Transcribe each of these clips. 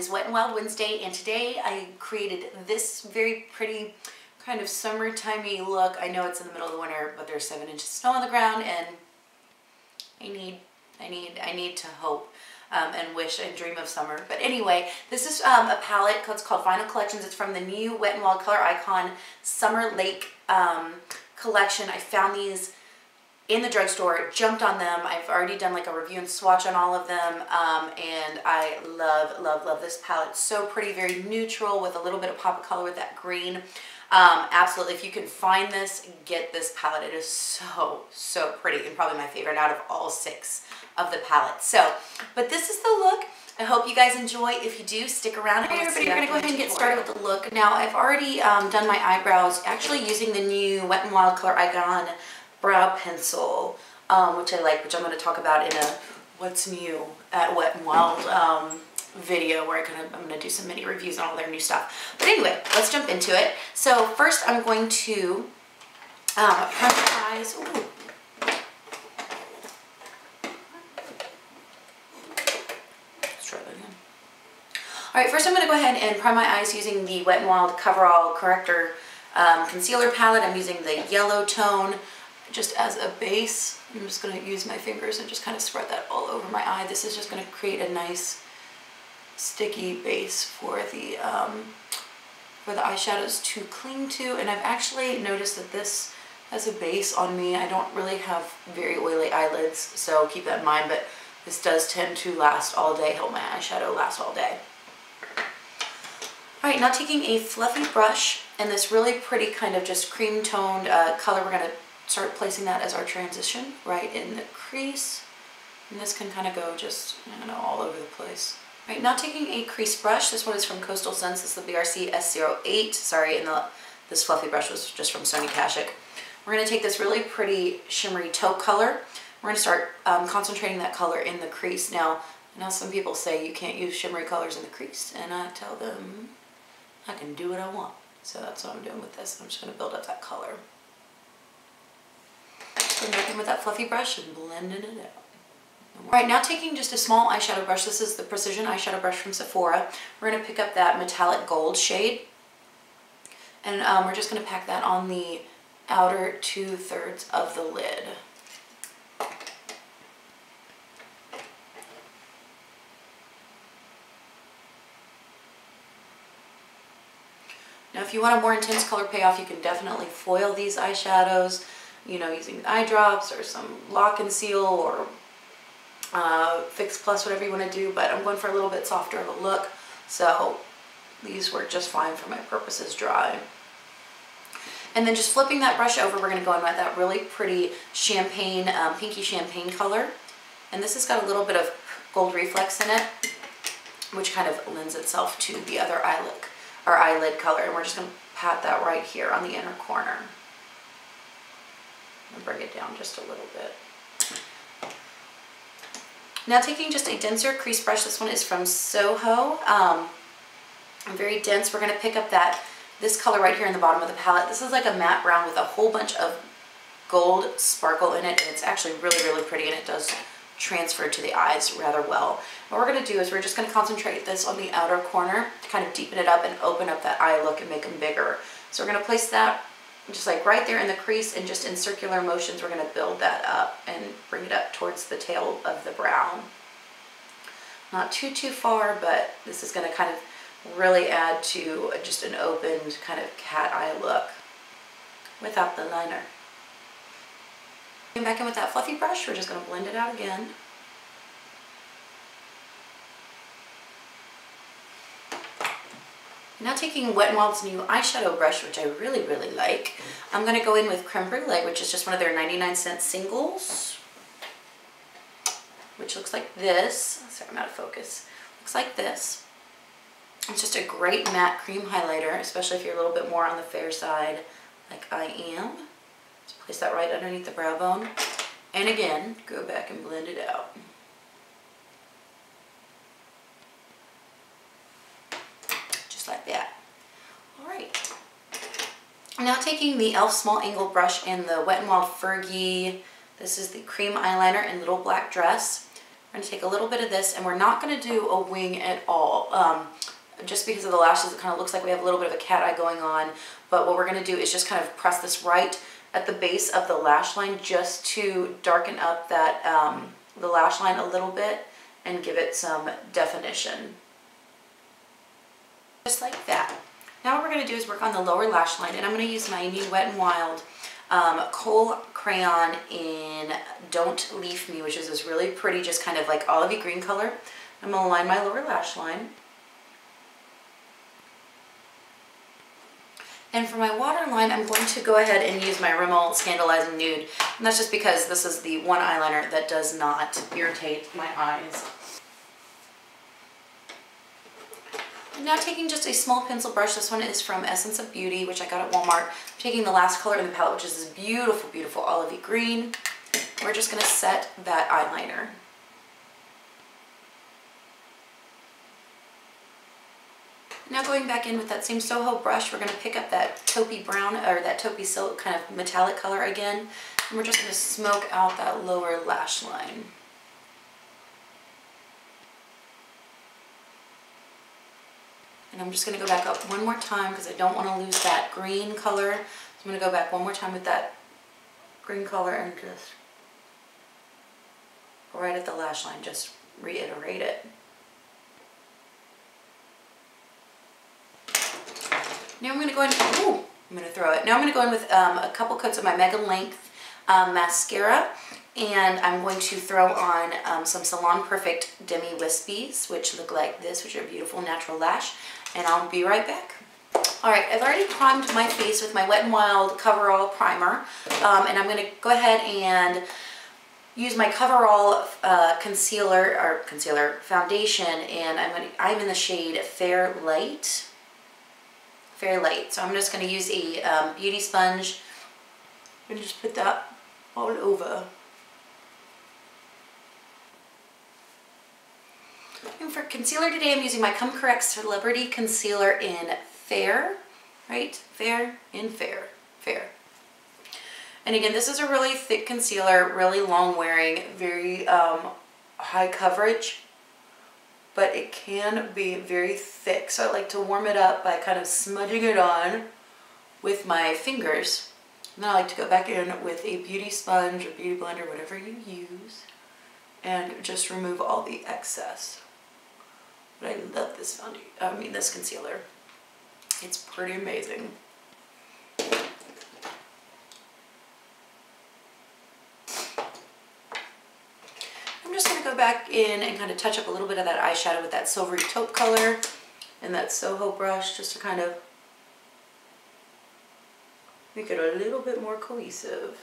is Wet n Wild Wednesday, and today I created this very pretty kind of summertimey look. I know it's in the middle of the winter, but there's 7 inches of snow on the ground, and I need to hope and wish and dream of summer. But anyway, this is a palette. It's called Vinyl Collections. It's from the new Wet n Wild Color Icon Summer Lake collection. I found these in the drugstore, jumped on them. I've already done like a review and swatch on all of them, and I love this palette. So pretty, very neutral with a little bit of pop of color with that green. Absolutely, if you can find this, get this palette. It is so pretty, and probably my favorite out of all 6 of the palettes. So, but this is the look. I hope you guys enjoy. If you do, stick around. Hey everybody, we're gonna go ahead and get started with the look. Now, I've already done my eyebrows, actually using the new Wet n Wild Color Icon brow pencil, which I like, which I'm going to talk about in a what's new at Wet n Wild video, where I'm going to do some mini reviews on all their new stuff. But anyway, let's jump into it. So first I'm going to prime my eyes. Ooh. Let's try that again. Alright, first I'm going to go ahead and prime my eyes using the Wet n Wild Coverall Corrector Concealer Palette. I'm using the yellow tone just as a base. I'm just going to use my fingers and just kind of spread that all over my eye. This is just going to create a nice sticky base for the eyeshadows to cling to. And I've actually noticed that this as a base on me, I don't really have very oily eyelids, so keep that in mind, but this does tend to last all day, help my eyeshadow last all day. Alright, now taking a fluffy brush and this really pretty kind of just cream toned color, we're going to start placing that as our transition right in the crease. And this can kind of go just, I don't know, all over the place. Right, now taking a crease brush. This one is from Coastal Scents. This is the BRC S08. Sorry, and this fluffy brush was just from Sony Kashuk. We're going to take this really pretty shimmery taupe color. We're going to start concentrating that color in the crease. Now, I know some people say you can't use shimmery colors in the crease, and I tell them I can do what I want. So that's what I'm doing with this. I'm just going to build up that color. Going back in with that fluffy brush and blending it out. Alright, now taking just a small eyeshadow brush. This is the Precision Eyeshadow Brush from Sephora. We're going to pick up that metallic gold shade. And we're just going to pack that on the outer 2/3 of the lid. Now, if you want a more intense color payoff, you can definitely foil these eyeshadows, you know, using eye drops or some Lock and Seal or Fix Plus, whatever you want to do, but I'm going for a little bit softer of a look, so these work just fine for my purposes dry. And then just flipping that brush over, we're going to go in with that really pretty champagne, pinky champagne color, and this has got a little bit of gold reflex in it, which kind of lends itself to the other eye look, or eyelid color, and we're just going to pat that right here on the inner corner. And bring it down just a little bit. Now taking just a denser crease brush, this one is from Soho. Very dense. We're going to pick up this color right here in the bottom of the palette. This is like a matte brown with a whole bunch of gold sparkle in it, and it's actually really pretty, and it does transfer to the eyes rather well. What we're going to do is we're just going to concentrate this on the outer corner to kind of deepen it up and open up that eye look and make them bigger. So we're going to place that just like right there in the crease, and just in circular motions we're going to build that up and bring it up towards the tail of the brow. Not too far, but this is going to kind of really add to just an opened kind of cat eye look without the liner. Coming back in with that fluffy brush, we're just going to blend it out again. Now taking Wet n Wild's new eyeshadow brush, which I really like, I'm going to go in with Creme Brulee, which is just one of their 99-cent singles, which looks like this. Sorry, I'm out of focus. Looks like this. It's just a great matte cream highlighter, especially if you're a little bit more on the fair side, like I am. Just place that right underneath the brow bone, and again, go back and blend it out. Like that. Alright. Now taking the e.l.f. small angle brush and the Wet n Wild Fergie, this is the cream eyeliner in Little Black Dress. We're going to take a little bit of this, and we're not going to do a wing at all. Just because of the lashes, it kind of looks like we have a little bit of a cat eye going on. But what we're going to do is just kind of press this right at the base of the lash line just to darken up that the lash line a little bit and give it some definition. Just like that. Now what we're going to do is work on the lower lash line, and I'm going to use my new Wet n Wild Kohl crayon in Don't Leave Me, which is this really pretty, just kind of like olivey green color. I'm going to line my lower lash line. And for my waterline, I'm going to go ahead and use my Rimmel Scandalizing Nude. And that's just because this is the one eyeliner that does not irritate my eyes. I'm now taking just a small pencil brush. This one is from Essence of Beauty, which I got at Walmart. I'm taking the last color in the palette, which is this beautiful, beautiful olivey green. We're just going to set that eyeliner. Now going back in with that same Soho brush, we're going to pick up that taupey brown, or that taupey silk kind of metallic color again, and we're just going to smoke out that lower lash line. And I'm just going to go back up one more time because I don't want to lose that green color. So I'm going to go back one more time with that green color and just right at the lash line, just reiterate it. Now I'm going to go in, I'm going to throw it. Now I'm going to go in with a couple coats of my Mega Length mascara, and I'm going to throw on some Salon Perfect Demi Wispies, which look like this, which are beautiful natural lash, and I'll be right back. Alright, I've already primed my face with my Wet n Wild Coverall primer, and I'm going to go ahead and use my Coverall concealer foundation, and I'm in the shade Fair Light. So I'm just going to use a beauty sponge and just put that all over. And for concealer today, I'm using my Come Correct Celebrity Concealer in Fair, right? Fair in Fair. And again, this is a really thick concealer, really long wearing, very high coverage, but it can be very thick. So I like to warm it up by kind of smudging it on with my fingers. And then I like to go back in with a beauty sponge or beauty blender, whatever you use, and just remove all the excess. But I love this this concealer. It's pretty amazing. I'm just going to go back in and kind of touch up a little bit of that eyeshadow with that silvery taupe color and that Soho brush, just to kind of make it a little bit more cohesive.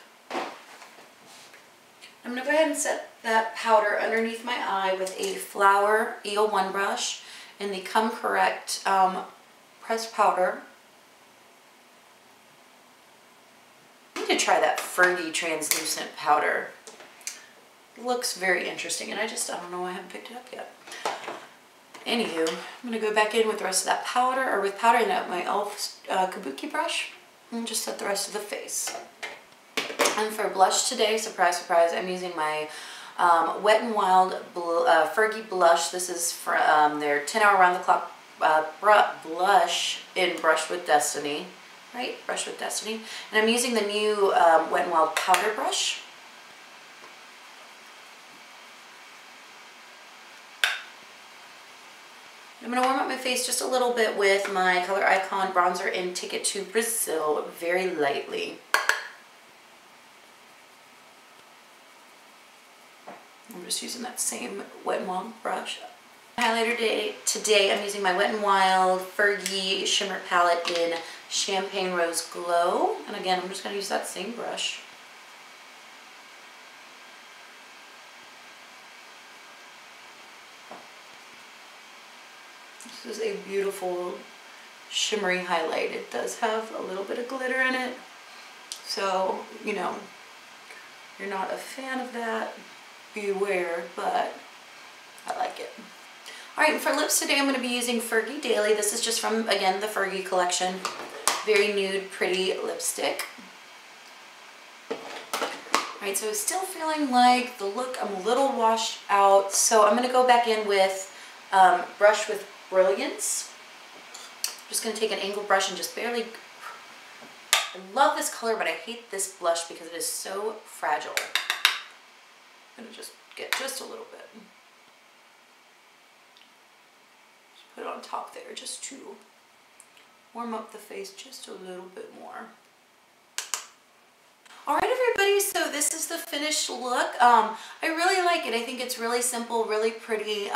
I'm going to go ahead and set that powder underneath my eye with a Flower EO1 brush and the Come Correct pressed powder. I need to try that Fergie translucent powder. It looks very interesting, and I don't know why I haven't picked it up yet. Anywho, I'm going to go back in with the rest of that powder, or with powder in my e.l.f. Kabuki brush, and just set the rest of the face. And for blush today, surprise, surprise, I'm using my Wet n Wild Fergie blush. This is from their 10-hour round-the-clock blush in Brush with Destiny. Right? Brush with Destiny. And I'm using the new Wet n Wild powder brush. I'm going to warm up my face just a little bit with my Color Icon bronzer in Ticket to Brazil, very lightly. I'm just using that same Wet n Wild brush. Highlighter today I'm using my Wet n Wild Fergie Shimmer Palette in Champagne Rose Glow. And again, I'm just going to use that same brush. This is a beautiful shimmery highlight. It does have a little bit of glitter in it. So, you know, if you're not a fan of that, beware, but I like it. Alright, and for lips today I'm going to be using Fergie Daily. This is just from, again, the Fergie collection. Very nude, pretty lipstick. Alright, Alright, so still feeling like the look, I'm a little washed out. So I'm gonna go back in with Brush with Brilliance. I'm just gonna take an angled brush and just barely, I love this color, but I hate this blush because it is so fragile. I'm gonna just get just a little bit. Just put it on top there just to warm up the face just a little bit more. Alright everybody, so this is the finished look. I really like it. I think it's really simple, really pretty,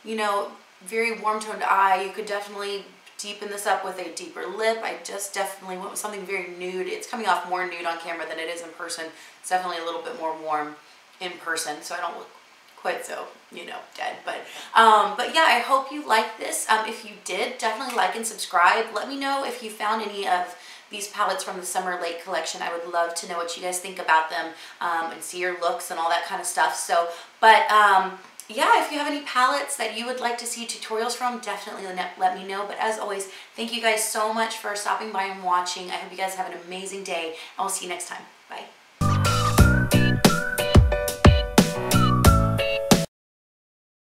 you know, very warm toned eye. You could definitely deepen this up with a deeper lip. I just definitely went with something very nude. It's coming off more nude on camera than it is in person. It's definitely a little bit more warm in person, so I don't look quite so, you know, dead. But yeah, I hope you liked this. If you did, definitely like and subscribe. Let me know if you found any of these palettes from the Summer Lake collection. I would love to know what you guys think about them, and see your looks and all that kind of stuff. So, but yeah, if you have any palettes that you would like to see tutorials from, definitely let me know. But as always, thank you guys so much for stopping by and watching. I hope you guys have an amazing day, and I'll see you next time. Bye.